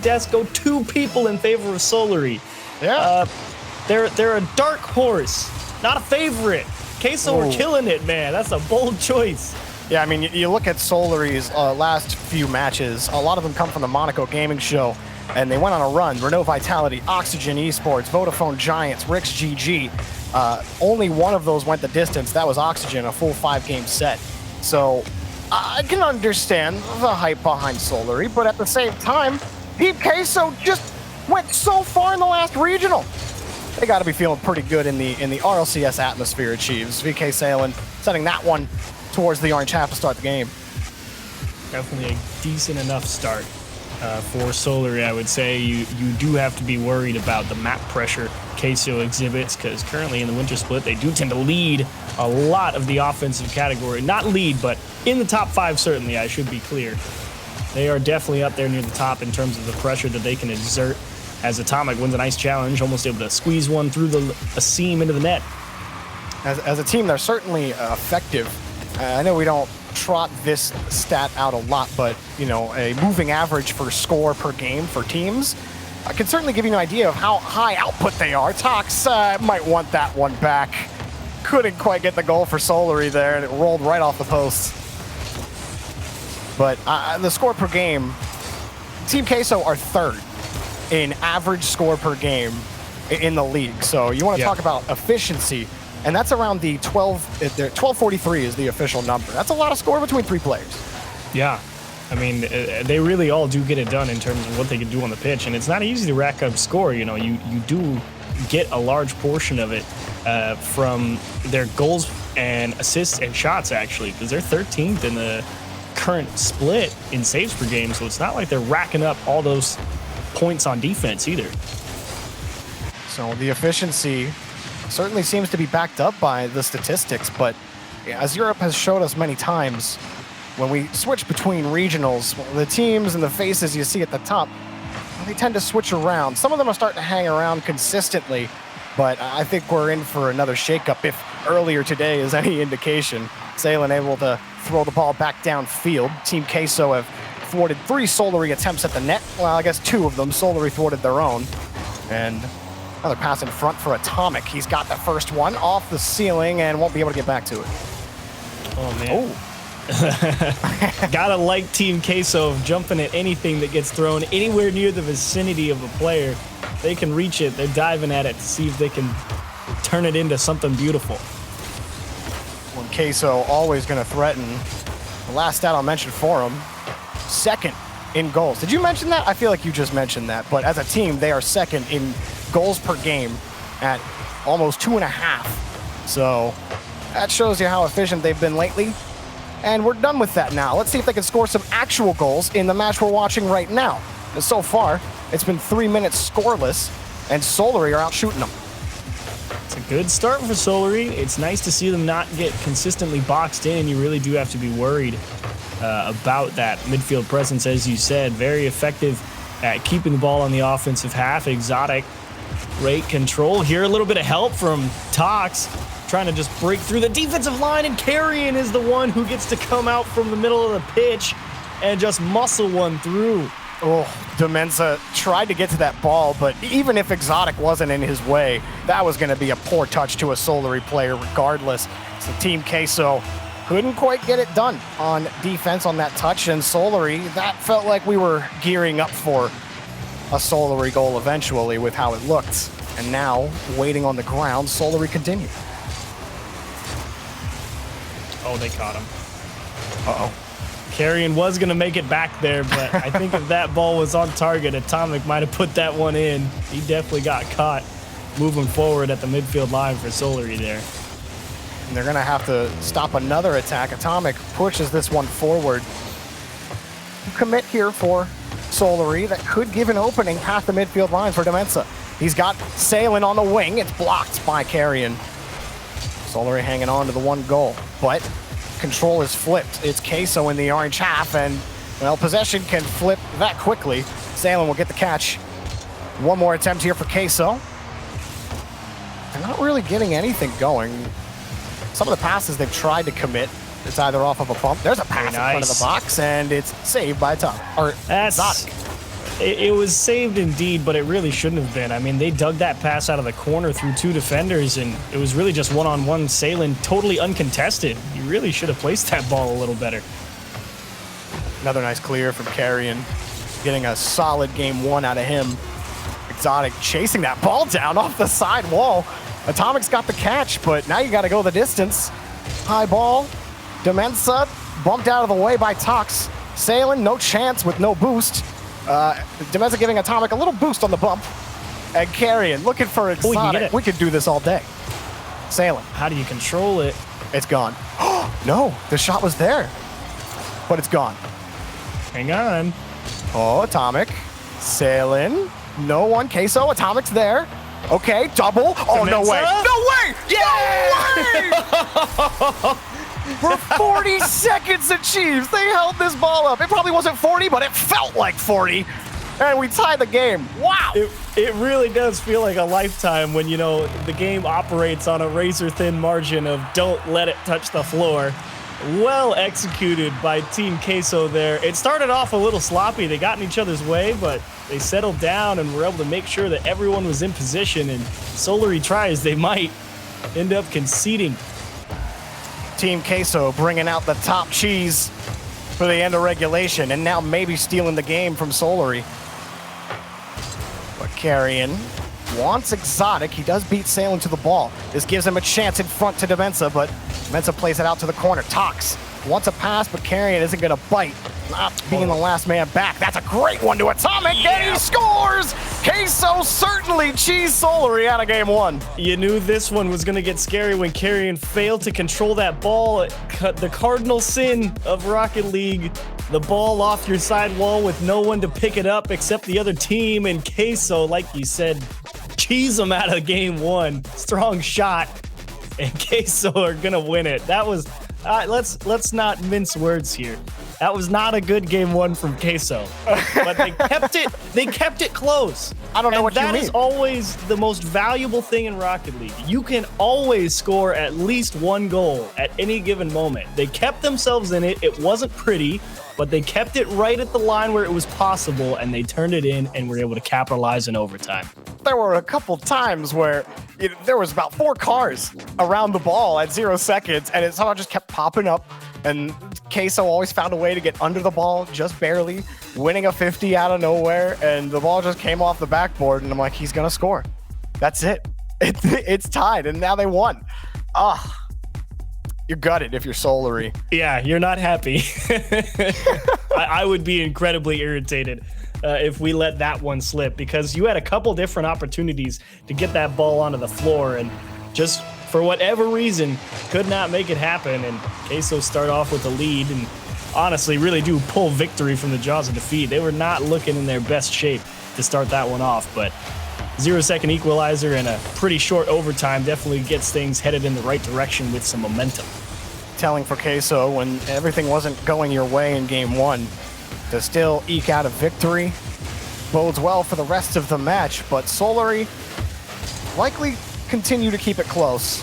desk go 2 people in favor of Solary. Yeah. They're a dark horse, not a favorite. Queso are killing it, man. That's a bold choice. Yeah, I mean, you look at Solary's last few matches, a lot of them come from the Monaco Gaming Show, and they went on a run. Renault Vitality, Oxygen Esports, Vodafone Giants, Rix GG. Only one of those went the distance. That was Oxygen, a full 5-game set. So I can understand the hype behind Solary, but at the same time, Team Queso just went so far in the last regional. They got to be feeling pretty good in the RLCS atmosphere, Chiefs. VK Salen sending that one towards the orange half to start the game. Definitely a decent enough start for Solary, I would say. You do have to be worried about the map pressure Queso exhibits, because currently in the winter split, they do tend to lead a lot of the offensive category. Not lead, but in the top 5, certainly, I should be clear. They are definitely up there near the top in terms of the pressure that they can exert, as Atomic wins a nice challenge, almost able to squeeze one through a seam into the net. As a team, they're certainly effective. I know we don't trot this stat out a lot, but you know, a moving average for score per game for teams can certainly give you an idea of how high output they are. Tox might want that one back. Couldn't quite get the goal for Solary there, and it rolled right off the post. But the score per game, Team Queso are 3rd in average score per game in the league. So you want to talk about efficiency, and that's around the 1243 is the official number. That's a lot of score between 3 players. Yeah, I mean, they really all do get it done in terms of what they can do on the pitch, and it's not easy to rack up score. You know, you do get a large portion of it from their goals and assists and shots, actually, because they're 13th in the current split in saves per game, so it's not like they're racking up all those points on defense either. So the efficiency certainly seems to be backed up by the statistics, but as Europe has showed us many times, when we switch between regionals, the teams and the faces you see at the top, they tend to switch around. Some of them are starting to hang around consistently, but I think we're in for another shakeup if earlier today is any indication. Salen able to throw the ball back downfield. Team Queso have thwarted 3 Solary attempts at the net. Well, I guess 2 of them. Solary thwarted their own. And another pass in front for Atomic. He's got the first one off the ceiling and won't be able to get back to it. Oh, man. Oh. Gotta like Team Queso jumping at anything that gets thrown anywhere near the vicinity of a player. They can reach it. They're diving at it to see if they can turn it into something beautiful. When Queso always going to threaten. The last stat I'll mention for him, 2nd in goals. Did you mention that? I feel like you just mentioned that. But as a team, they are 2nd in goals per game at almost 2.5. So that shows you how efficient they've been lately. And we're done with that now. Let's see if they can score some actual goals in the match we're watching right now. And so far, it's been 3 minutes scoreless, and Solary are out shooting them. It's a good start for Solary. It's nice to see them not get consistently boxed in. You really do have to be worried about that midfield presence, as you said. Very effective at keeping the ball on the offensive half. Exotic, great control here. A little bit of help from Tox, trying to just break through the defensive line, and Carrion is the one who gets to come out from the middle of the pitch and just muscle one through. Oh, Demenza tried to get to that ball, but even if Exotic wasn't in his way, that was going to be a poor touch to a Solary player regardless. So Team Queso couldn't quite get it done on defense on that touch, and Solary, that felt like we were gearing up for a Solary goal eventually with how it looked. And now, waiting on the ground, Solary continued. Oh, they caught him. Uh-oh. Carrion was going to make it back there, but I think if that ball was on target, Atomic might have put that one in. He definitely got caught moving forward at the midfield line for Solary there. And they're going to have to stop another attack. Atomic pushes this one forward. Commit here for Solary that could give an opening past the midfield line for Demenza. He's got Salen on the wing. It's blocked by Carrion. Solary hanging on to the one goal, but control is flipped. It's Queso in the orange half, and well, possession can flip that quickly. Salen will get the catch. One more attempt here for Queso. They're not really getting anything going. Some of the passes they've tried to commit, it's either off of a bump. There's a pass in front of the box, and it's saved by Tom. Or That's Exotic. It was saved indeed, but it really shouldn't have been. I mean, they dug that pass out of the corner through 2 defenders, and it was really just one-on-one Salen, totally uncontested. You really should have placed that ball a little better. Another nice clear from Carrion, getting a solid game 1 out of him. Exotic chasing that ball down off the side wall. Atomic's got the catch, but now you got to go the distance. High ball. Demensa bumped out of the way by Tox. Salen, no chance with no boost. Demensa giving Atomic a little boost on the bump. And Carrion looking for Exotic. We could do this all day. Salen. How do you control it? It's gone. No, the shot was there, but it's gone. Hang on. Oh, Atomic. Salen. No one. Queso. Atomic's there. Okay, double. Oh, no way. No way! Yeah! No way! For 40 seconds, the Chiefs, they held this ball up. It probably wasn't 40, but it felt like 40. And we tied the game. Wow. It really does feel like a lifetime when, you know, the game operates on a razor-thin margin of don't let it touch the floor. Well executed by Team Queso there. It started off a little sloppy. They got in each other's way, but they settled down and were able to make sure that everyone was in position. And Solary tries, they might end up conceding. Team Queso bringing out the top cheese for the end of regulation, and now maybe stealing the game from Solary. But Carrion wants Exotic. He does beat Salen to the ball. This gives him a chance in front to Demensa, but Demensa plays it out to the corner. Tox wants a pass, but Carrion isn't going to bite. Not being the last man back. That's a great one to Atomic, and he scores! Queso certainly cheese Solary out of game 1. You knew this one was going to get scary when Carrion failed to control that ball. The cardinal sin of Rocket League. The ball off your side wall with no one to pick it up except the other team. And Queso, like you said, cheese him out of game 1. Strong shot. And Queso are going to win it. That was... let's not mince words here. That was not a good game 1 from Queso, but they kept it close. I don't know what you mean. That is always the most valuable thing in Rocket League. You can always score at least 1 goal at any given moment. They kept themselves in it. It wasn't pretty, but they kept it right at the line where it was possible, and they turned it in and were able to capitalize in overtime. There were a couple times where there was about 4 cars around the ball at 0 seconds, and it somehow just kept popping up. And Queso always found a way to get under the ball, just barely, winning a 50 out of nowhere, and the ball just came off the backboard, and I'm like, he's going to score. That's it. It's tied, and now they won. You're gutted if you're Solary. Yeah, you're not happy. I would be incredibly irritated if we let that one slip, because you had a couple different opportunities to get that ball onto the floor, and just for whatever reason, could not make it happen. And Queso start off with the lead and honestly really do pull victory from the jaws of defeat. They were not looking in their best shape to start that one off, but 0-second equalizer and a pretty short overtime definitely gets things headed in the right direction with some momentum. Telling for Queso, when everything wasn't going your way in game 1, to still eke out a victory bodes well for the rest of the match, but Solary likely continue to keep it close.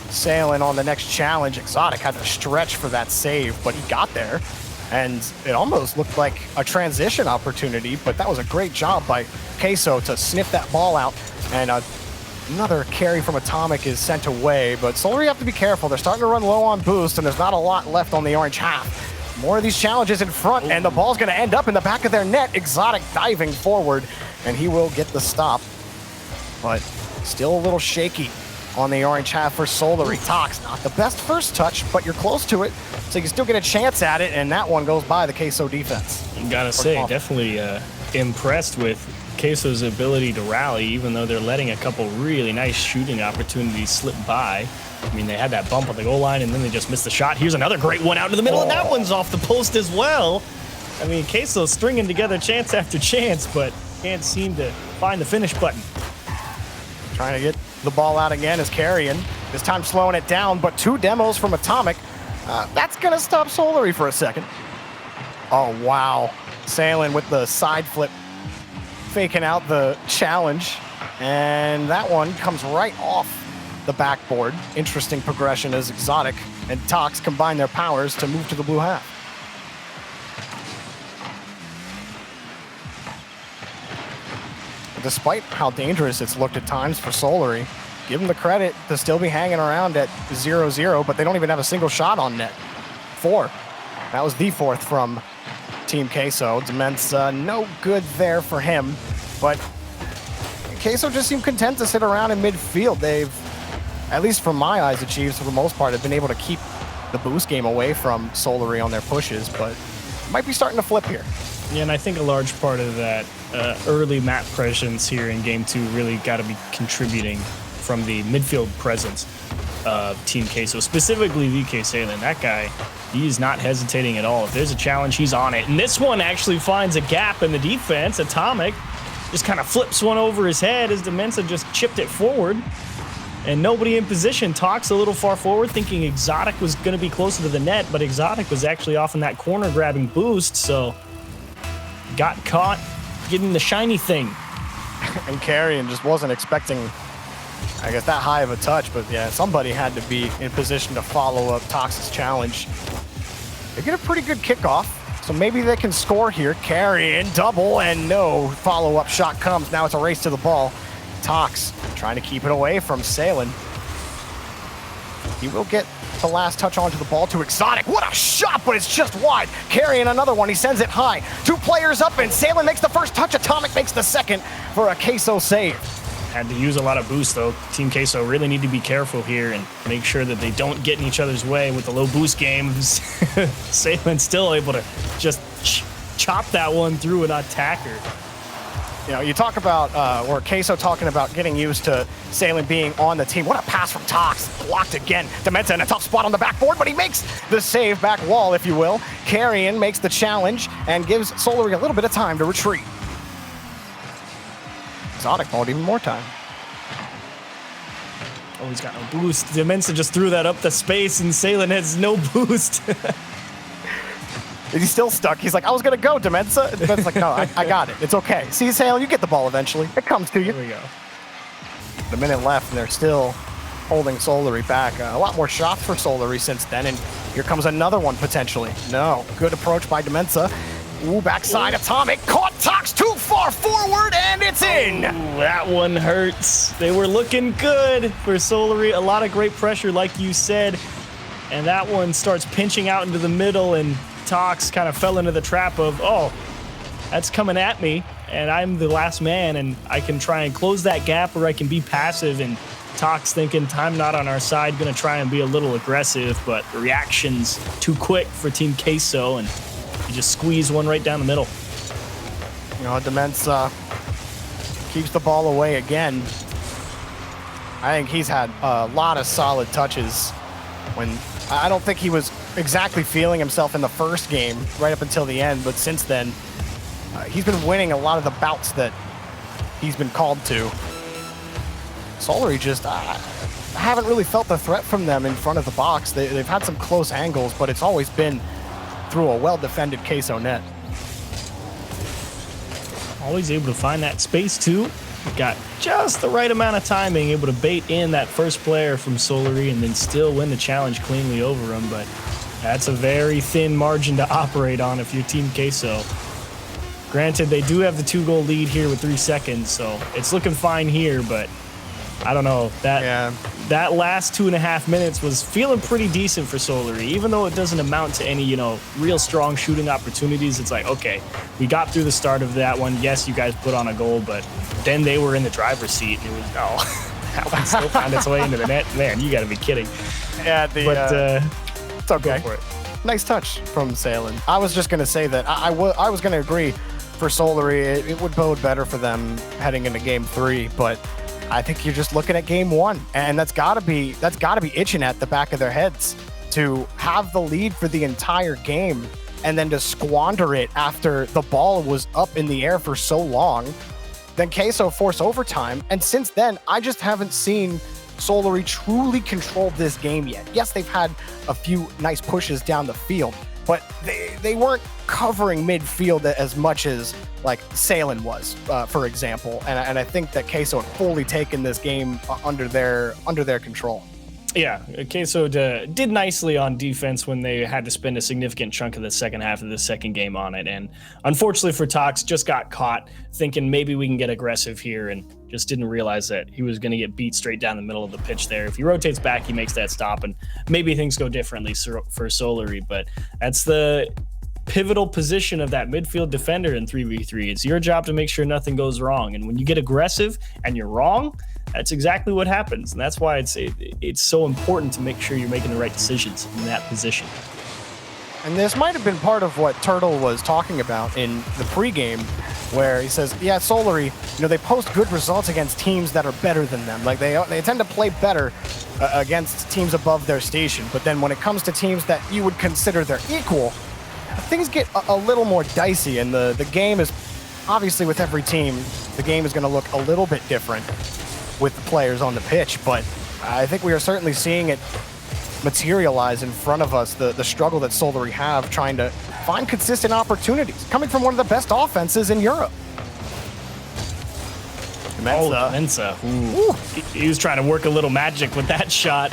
Sailing on the next challenge, Exotic had to stretch for that save, but he got there, and it almost looked like a transition opportunity, but that was a great job by Queso to sniff that ball out, and another carry from Atomic is sent away, but Solary have to be careful. They're starting to run low on boost, and there's not a lot left on the orange half. More of these challenges in front, and the ball's going to end up in the back of their net. Exotic diving forward, and he will get the stop, but still a little shaky on the orange half for Solary. Tox, not the best first touch, but you're close to it, so you can still get a chance at it, and that one goes by the Queso defense. You gotta say, definitely impressed with Queso's ability to rally, even though they're letting a couple really nice shooting opportunities slip by. I mean, they had that bump on the goal line, and then they just missed the shot. Here's another great one out in the middle, and that one's off the post as well. I mean, Queso's stringing together chance after chance, but can't seem to find the finish button. Trying to get the ball out again is Carrion. This time slowing it down, but 2 demos from Atomic. That's going to stop Solary for a second. Oh, wow. Sailing with the side flip, faking out the challenge. And that one comes right off the backboard. Interesting progression as Exotic and Tox combine their powers to move to the blue half. despite how dangerous it's looked at times for Solary, give them the credit to still be hanging around at 0-0, but they don't even have a single shot on net. 4. That was the 4th from Team Queso. Demensa, no good there for him, but Queso just seemed content to sit around in midfield. They've, at least from my eyes, achieved for the most part, have been able to keep the boost game away from Solary on their pushes, but might be starting to flip here. Yeah, and I think a large part of that early map presence here in Game 2 really got to be contributing from the midfield presence of Team Queso, specifically VK Salin. That guy, he is not hesitating at all. If there's a challenge, he's on it. And this one actually finds a gap in the defense. Atomic just kind of flips one over his head as Demensa just chipped it forward. And nobody in position. Talks a little far forward, thinking Exotic was going to be closer to the net, but Exotic was actually off in that corner grabbing boost, so got caught getting the shiny thing. And Carrion just wasn't expecting, I guess, that high of a touch, but yeah, somebody had to be in position to follow up Tox's challenge. They get a pretty good kickoff, so maybe they can score here. Carrion, double, and no follow-up shot comes. Now it's a race to the ball. Tox trying to keep it away from Salin. He will get the last touch onto the ball to Exotic. What a shot, but it's just wide. Carrying another one, he sends it high. 2 players up, and Salin makes the first touch. Atomic makes the second for a Queso save. Had to use a lot of boost, though. Team Queso really need to be careful here and make sure that they don't get in each other's way with the low boost games. Salin's still able to just chop that one through an attacker. You know, you talk about, or Queso talking about getting used to Salin being on the team. What a pass from Tox. Blocked again. Demensa in a tough spot on the backboard, but he makes the save, back wall, if you will. Carrion makes the challenge and gives Solary a little bit of time to retreat. Exotic balled even more time. Oh, he's got no boost. Demensa just threw that up the space, and Salin has no boost. He's still stuck. He's like, I was going to go, Demensa. And Demensa's like, no, I got it. It's okay. See, Salin, you get the ball eventually. It comes to you. There we go. A minute left, and they're still holding Solary back. A lot more shots for Solary since then, and here comes another one potentially. No, good approach by Demensa. Ooh, backside Atomic. Caught Tox too far forward, and it's in! Ooh, that one hurts. They were looking good for Solary. A lot of great pressure, like you said. And that one starts pinching out into the middle, and Tox kind of fell into the trap of, oh, that's coming at me, and I'm the last man, and I can try and close that gap, or I can be passive. And Tox thinking, time not on our side, gonna try and be a little aggressive, but the reaction's too quick for Team Queso, and he just squeezed one right down the middle. You know, Demensa keeps the ball away again. I think he's had a lot of solid touches when I don't think he was exactly feeling himself in the first game right up until the end, but since then, he's been winning a lot of the bouts that he's been called to. Solary just haven't really felt the threat from them in front of the box. They've had some close angles, but it's always been through a well-defended Queso net. Always able to find that space, too. Got just the right amount of timing, able to bait in that first player from Solary and then still win the challenge cleanly over him, but that's a very thin margin to operate on if you're Team Queso. Granted, they do have the 2-goal lead here with 3 seconds, so it's looking fine here, but I don't know. That last 2.5 minutes was feeling pretty decent for Solary. Even though it doesn't amount to any, real strong shooting opportunities, it's like, okay, we got through the start of that one. Yes, you guys put on a goal, but then they were in the driver's seat, and it was, that one still found its way into the net. Man, you got to be kidding. Yeah, it's okay. Go for it. Nice touch from Salin. I was just going to say that I was going to agree for Solary. It would bode better for them heading into Game 3, but I think you're just looking at Game 1, and that's got to be itching at the back of their heads to have the lead for the entire game and then to squander it after the ball was up in the air for so long. Then Queso force overtime, and since then, I just haven't seen Solary truly control this game yet. Yes, they've had a few nice pushes down the field, but they weren't covering midfield as much as like Salin was, for example. And I think that Queso had fully taken this game under their control. Yeah, Queso did nicely on defense when they had to spend a significant chunk of the second half of the second game on it. And unfortunately for Tox, just got caught thinking maybe we can get aggressive here and just didn't realize that he was going to get beat straight down the middle of the pitch there. If he rotates back, he makes that stop, and maybe things go differently for Solary. But that's the pivotal position of that midfield defender in 3v3. It's your job to make sure nothing goes wrong. And when you get aggressive and you're wrong, that's exactly what happens. And that's why it's so important to make sure you're making the right decisions in that position. And this might have been part of what Turtle was talking about in the pregame, where he says, yeah, Solary, they post good results against teams that are better than them. Like they tend to play better against teams above their station. But then when it comes to teams that you would consider their equal, things get a little more dicey. And the game is, obviously with every team, the game is going to look a little bit different with the players on the pitch. But I think we are certainly seeing it materialize in front of us, the struggle that Solary have trying to find consistent opportunities, coming from one of the best offenses in Europe. Mensa. He was trying to work a little magic with that shot.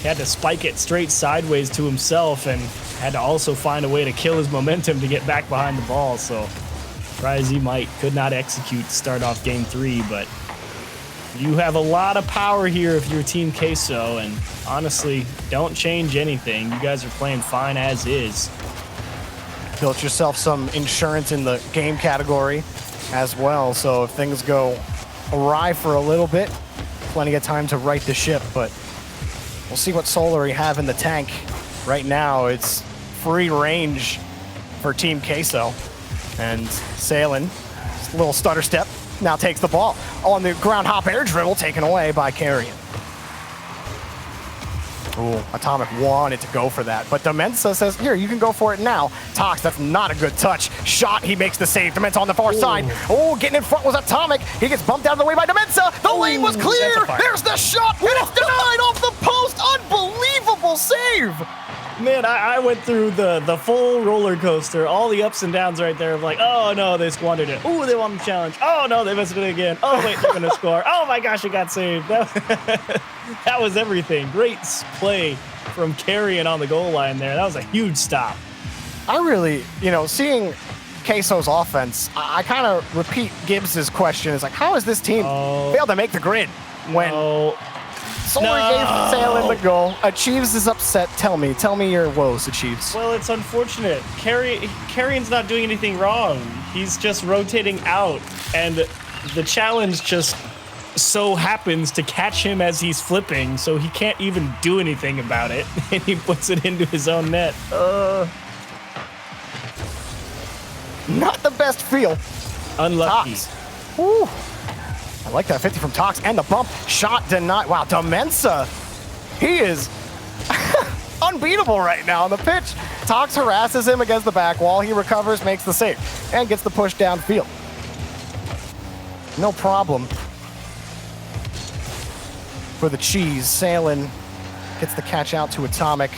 He had to spike it straight sideways to himself and had to also find a way to kill his momentum to get back behind the ball. So try as he might, could not execute to start off game 3, but you have a lot of power here if you're Team Queso, and honestly, don't change anything. You guys are playing fine as is. Built yourself some insurance in the game category as well, so if things go awry for a little bit, plenty of time to right the ship, but we'll see what Solary have in the tank. Right now, it's free range for Team Queso, and Sailing, a little stutter step, now takes the ball. On the ground hop air dribble, taken away by Carrion. Ooh, Atomic wanted to go for that, but Demensa says, here, you can go for it now. Tox, that's not a good touch. Shot, he makes the save. Demensa on the far side. Oh, getting in front was Atomic. He gets bumped out of the way by Demensa. The lane was clear. There's the shot, and it's denied off the post. Unbelievable save. Man, I went through the full roller coaster, all the ups and downs right there of like, oh no, they squandered it. Oh, they won the challenge. Oh no, they missed it again. Oh wait, they're gonna score. Oh my gosh, it got saved. That was everything. Great play from Carrion on the goal line there. That was a huge stop. I really, seeing Queso's offense, I kind of repeat Gibbs's question. It's like, how is this team failed to make the grid when Solary gave Sailing the goal? Achieves is upset. Tell me your woes, Achieves. Well, it's unfortunate. Carrion's not doing anything wrong. He's just rotating out, and the challenge just so happens to catch him as he's flipping, so he can't even do anything about it, and he puts it into his own net. Not the best feel. Unlucky. Tox. Woo. I like that 50 from Tox, and the bump shot denied. Wow, Demensa, he is unbeatable right now on the pitch. Tox harasses him against the back wall. He recovers, makes the save, and gets the push downfield. No problem for the cheese. Sailing gets the catch out to Atomic.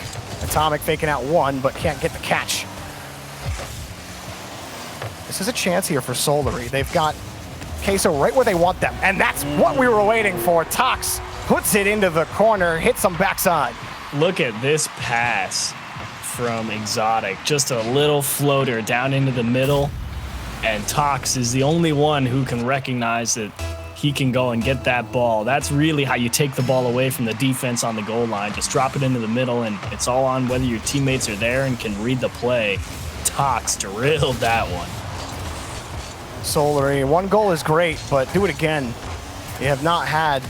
Atomic faking out one, but can't get the catch. This is a chance here for Solary. They've got Queso right where they want them, and that's what we were waiting for. Tox puts it into the corner, hits some backside. Look at this pass from Exotic. Just a little floater down into the middle, and Tox is the only one who can recognize that he can go and get that ball. That's really how you take the ball away from the defense on the goal line. Just drop it into the middle, and it's all on whether your teammates are there and can read the play. Tox drilled that one. Solary, one goal is great, but do it again. You have not had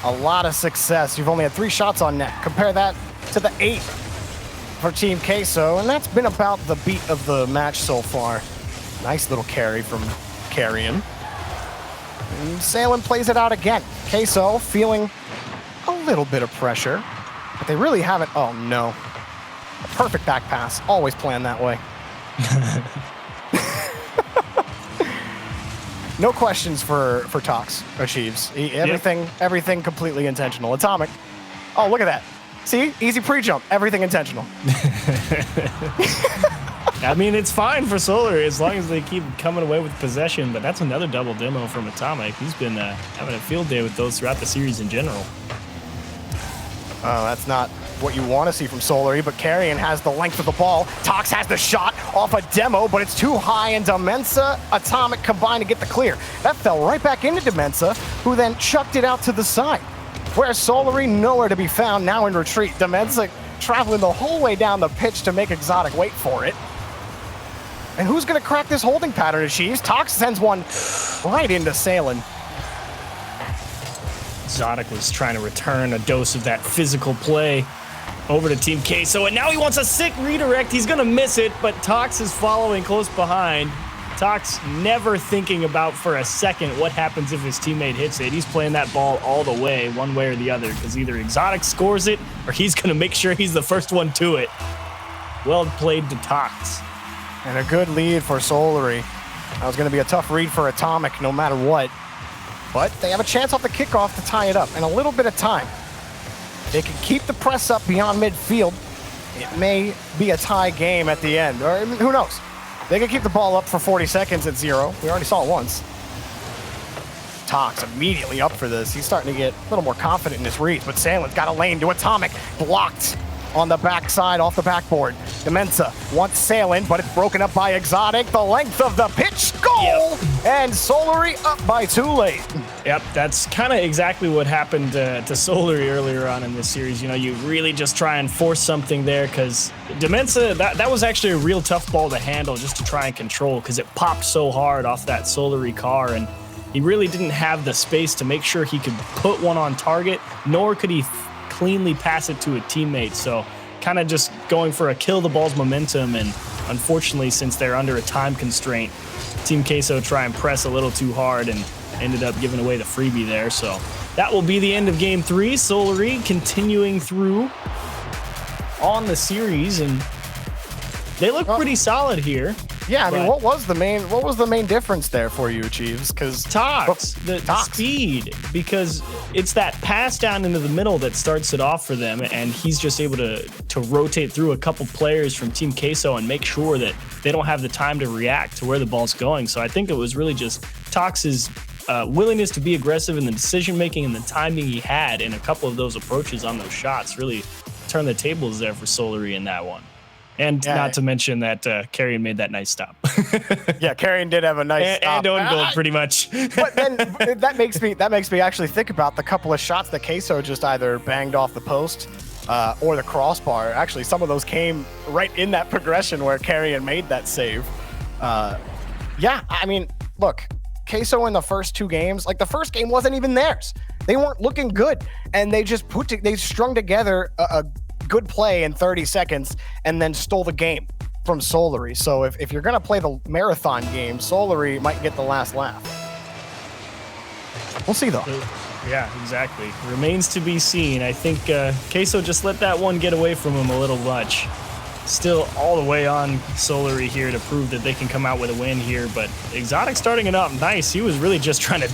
a lot of success. You've only had 3 shots on net. Compare that to the 8 for Team Queso, and that's been about the beat of the match so far. Nice little carry from Carrion. And Sailing plays it out again. Queso feeling a little bit of pressure, but they really haven't. Oh no. A perfect back pass. Always plan that way. No questions for Tox Achieves. Everything completely intentional. Atomic. Oh, look at that. See? Easy pre-jump. Everything intentional. I mean, it's fine for Solary as long as they keep coming away with possession, but that's another double demo from Atomic. He's been having a field day with those throughout the series in general. That's not what you want to see from Solary, but Carrion has the length of the ball. Tox has the shot off a demo, but it's too high, and Demensa, Atomic combined to get the clear. That fell right back into Demensa, who then chucked it out to the side. Whereas Solary nowhere to be found, now in retreat. Demensa traveling the whole way down the pitch to make Exotic wait for it. And who's going to crack this holding pattern, Achieves? Tox sends one right into Salen. Exotic was trying to return a dose of that physical play over to Team Queso, and now he wants a sick redirect. He's going to miss it, but Tox is following close behind. Tox never thinking about for a second what happens if his teammate hits it. He's playing that ball all the way, one way or the other, because either Exotic scores it or he's going to make sure he's the first one to it. Well played to Tox. And a good lead for Solary. That was going to be a tough read for Atomic no matter what. But they have a chance off the kickoff to tie it up, and a little bit of time. They can keep the press up beyond midfield. It may be a tie game at the end, or who knows? They can keep the ball up for 40 seconds at 0. We already saw it once. Tox immediately up for this. He's starting to get a little more confident in his reads, but Salen's got a lane to Atomic. Blocked on the backside off the backboard. Demensa wants Salen, but it's broken up by Exotic. The length of the pitch, goal! Yep. And Solary up by too late. Yep, that's kind of exactly what happened to Solary earlier on in this series. You know, you really just try and force something there, because Demensa, that was actually a real tough ball to handle just to try and control, because it popped so hard off that Solary car, and he really didn't have the space to make sure he could put one on target, nor could he cleanly pass it to a teammate. So kind of just going for a kill the ball's momentum, and unfortunately, since they're under a time constraint, Team Queso try and press a little too hard and ended up giving away the freebie there. So that will be the end of game 3. Solary continuing through on the series, and they look pretty solid here. Yeah, I mean, what was the main difference there for you, Achieves? Because Tox, the speed, because it's that pass down into the middle that starts it off for them, and he's just able to rotate through a couple players from Team Queso and make sure that they don't have the time to react to where the ball's going. So I think it was really just Tox's willingness to be aggressive in the decision making and the timing he had in a couple of those approaches on those shots really turned the tables there for Solary in that one. And not to mention that Carrion made that nice stop. Yeah, Carrion did have a nice stop. And own goal, pretty much. But then that makes me actually think about the couple of shots that Queso just either banged off the post or the crossbar. Actually, some of those came right in that progression where Carrion made that save. Yeah, I mean, look, Queso in the first 2 games, like the first game wasn't even theirs. They weren't looking good, and they just they strung together a good play in 30 seconds and then stole the game from Solary. So if you're going to play the marathon game, Solary might get the last laugh. We'll see, though. Yeah, exactly. Remains to be seen. I think Queso just let that one get away from him a little much. Still all the way on Solary here to prove that they can come out with a win here, but Exotic starting it up nice. He was really just trying to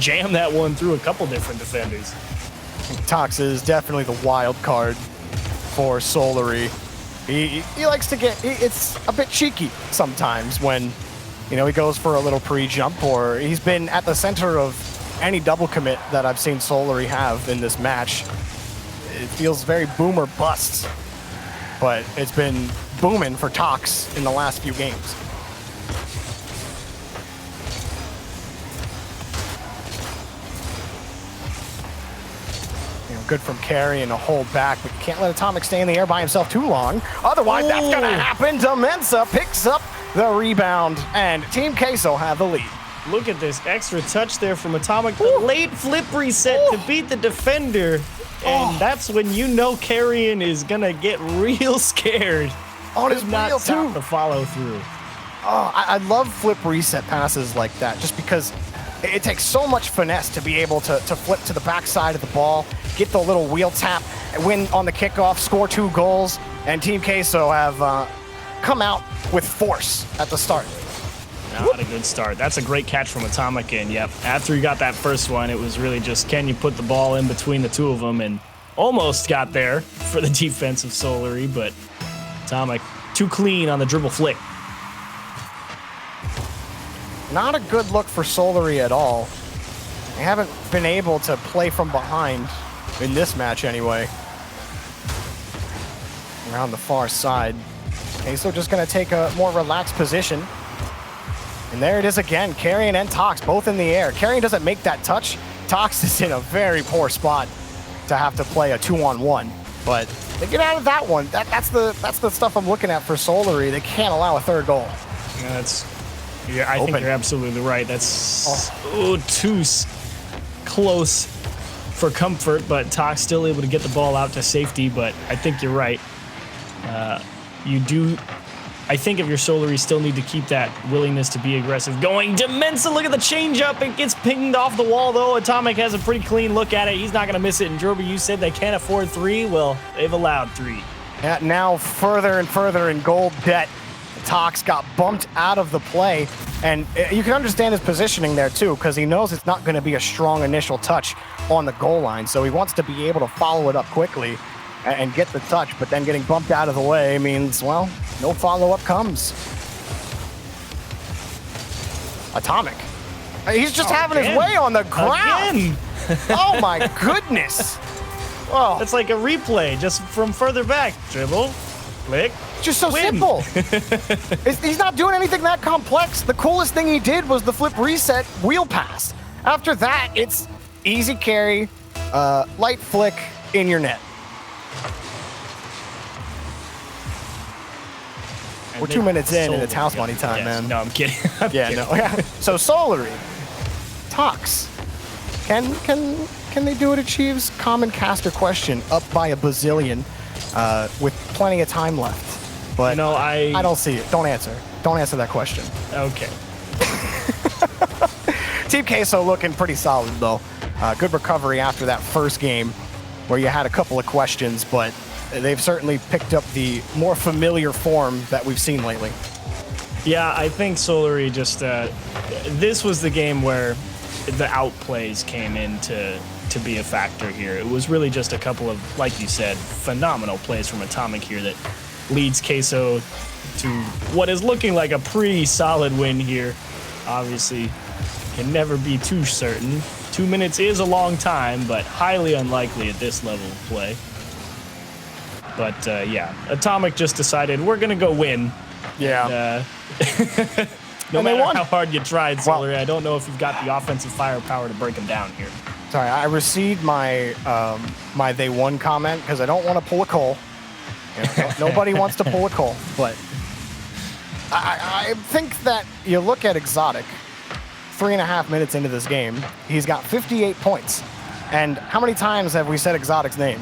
jam that one through a couple different defenders. Tox is definitely the wild card for Solary. He likes to get, it's a bit cheeky sometimes when, you know, he goes for a little pre-jump, or he's been at the center of any double commit that I've seen Solary have in this match. It feels very boom or bust, but it's been booming for Tox in the last few games. Good from Carry and a hold back, but you can't let Atomic stay in the air by himself too long. Otherwise, that's going to happen. Demensa picks up the rebound, and Team Queso have the lead. Look at this extra touch there from Atomic. The late flip reset to beat the defender, and that's when you know Carrion is going to get real scared. On his not wheel, stop too. the follow through. I love flip reset passes like that, just because it takes so much finesse to be able to flip to the backside of the ball, get the little wheel tap, win on the kickoff, score 2 goals, and Team Queso have come out with force at the start. Not a good start. That's a great catch from Atomic, and yep, after he got that first one, it was really just, can you put the ball in between the two of them, and almost got there for the defense of Solary, but Atomic too clean on the dribble flick. Not a good look for Solary at all. They haven't been able to play from behind in this match anyway. around the far side. Queso just going to take a more relaxed position. And there it is again. Carrion and Tox both in the air. Carrion doesn't make that touch. Tox is in a very poor spot to have to play a 2-on-1. But they get out of that one. That's the stuff I'm looking at for Solary. They can't allow a third goal. Yeah, I think you're absolutely right. That's too close for comfort, but Tox still able to get the ball out to safety. But I think you're right. I think if you're Solary, you still need to keep that willingness to be aggressive going. Demensa, look at the changeup. It gets pinged off the wall, though. Atomic has a pretty clean look at it. He's not going to miss it. And Droby, you said they can't afford 3. Well, they've allowed 3. Yeah, now further and further in goal debt. Tox got bumped out of the play. And you can understand his positioning there, too, because he knows it's not going to be a strong initial touch on the goal line. So he wants to be able to follow it up quickly and get the touch, but then getting bumped out of the way means, well, no follow-up comes. Atomic. He's just having his way on the ground. Oh my goodness. Oh. That's like a replay, just from further back. Dribble, flick, just so simple. He's not doing anything that complex. The coolest thing he did was the flip reset wheel pass. After that, it's easy carry, light flick in your net. We're 2 minutes in, and it's house money time, man. No, I'm kidding. Yeah. So Solary, Tox, can they do it? Achieves common caster question up by a bazillion, with plenty of time left. But I don't see it. Don't answer. Don't answer that question. Okay. Team Queso looking pretty solid though. Good recovery after that first game, where you had a couple of questions, but they've certainly picked up the more familiar form that we've seen lately. Yeah, I think Solary just, this was the game where the outplays came in to be a factor here. It was really just a couple of, like you said, phenomenal plays from Atomic here that leads Queso to what is looking like a pretty solid win here. Obviously, can never be too certain. 2 minutes is a long time, but highly unlikely at this level of play. But yeah, Atomic just decided we're gonna go win. Yeah. And, no matter how hard you tried, Solary, I don't know if you've got the offensive firepower to break them down here. Sorry, I received my my they won comment because I don't want to pull a Cole. Nobody wants to pull a Cole, but I think that you look at Exotic. 3.5 minutes into this game, he's got 58 points. And how many times have we said Exotic's name?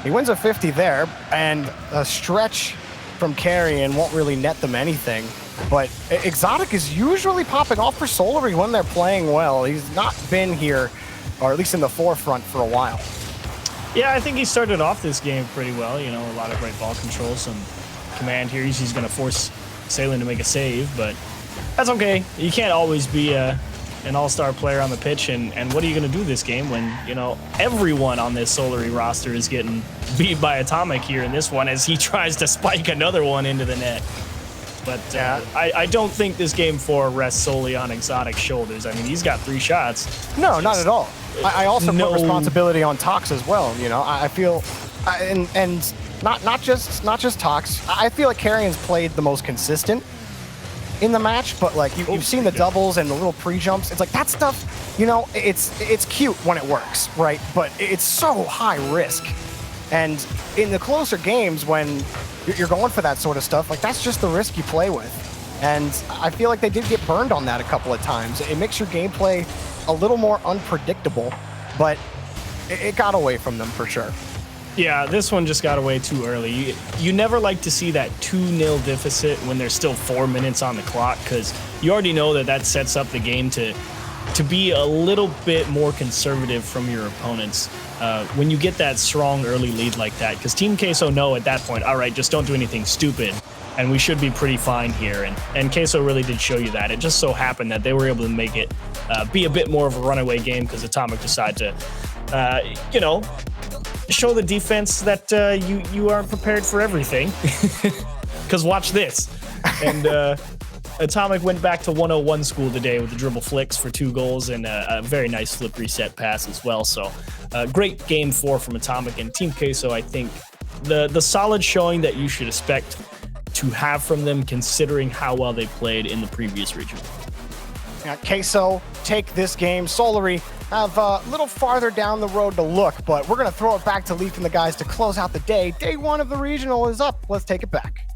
He wins a 50 there, and a stretch from Carrion won't really net them anything. But Exotic is usually popping off for Solary when they're playing well. He's not been here, or at least in the forefront, for a while. Yeah, I think he started off this game pretty well. You know, a lot of great ball control, some command here. He's going to force Salin to make a save, but that's okay. You can't always be an all-star player on the pitch, and what are you going to do this game when, you know, everyone on this Solary roster is getting beat by Atomic here in this one as he tries to spike another one into the net. But I don't think this game 4 rests solely on Exotic's shoulders. I mean, he's got 3 shots. No, not at all. I also put responsibility on Tox as well. You know, I feel, and not just Tox. I feel like Carrion's played the most consistent in the match, but like you've seen the doubles and the little pre-jumps. It's like that stuff, you know, it's cute when it works, right? But it's so high risk. And in the closer games when you're going for that sort of stuff, like that's just the risk you play with. And I feel like they did get burned on that a couple of times. It makes your gameplay a little more unpredictable, but it got away from them for sure. Yeah, this one just got away too early. You never like to see that 2-0 deficit when there's still 4 minutes on the clock, because you already know that sets up the game to be a little bit more conservative from your opponents when you get that strong early lead like that, because Team Queso know at that point, all right, just don't do anything stupid, and we should be pretty fine here. And Queso really did show you that. It just so happened that they were able to make it be a bit more of a runaway game because Atomic decided to, you know, show the defense that you aren't prepared for everything. Because watch this. And Atomic went back to 101 school today with the dribble flicks for 2 goals and a very nice flip reset pass as well. So great game 4 from Atomic, and Team Queso, I think, the solid showing that you should expect to have from them, considering how well they played in the previous regional. Queso take this game. Solary have a little farther down the road to look, but we're going to throw it back to Leaf and the guys to close out the day. Day one of the regional is up. Let's take it back.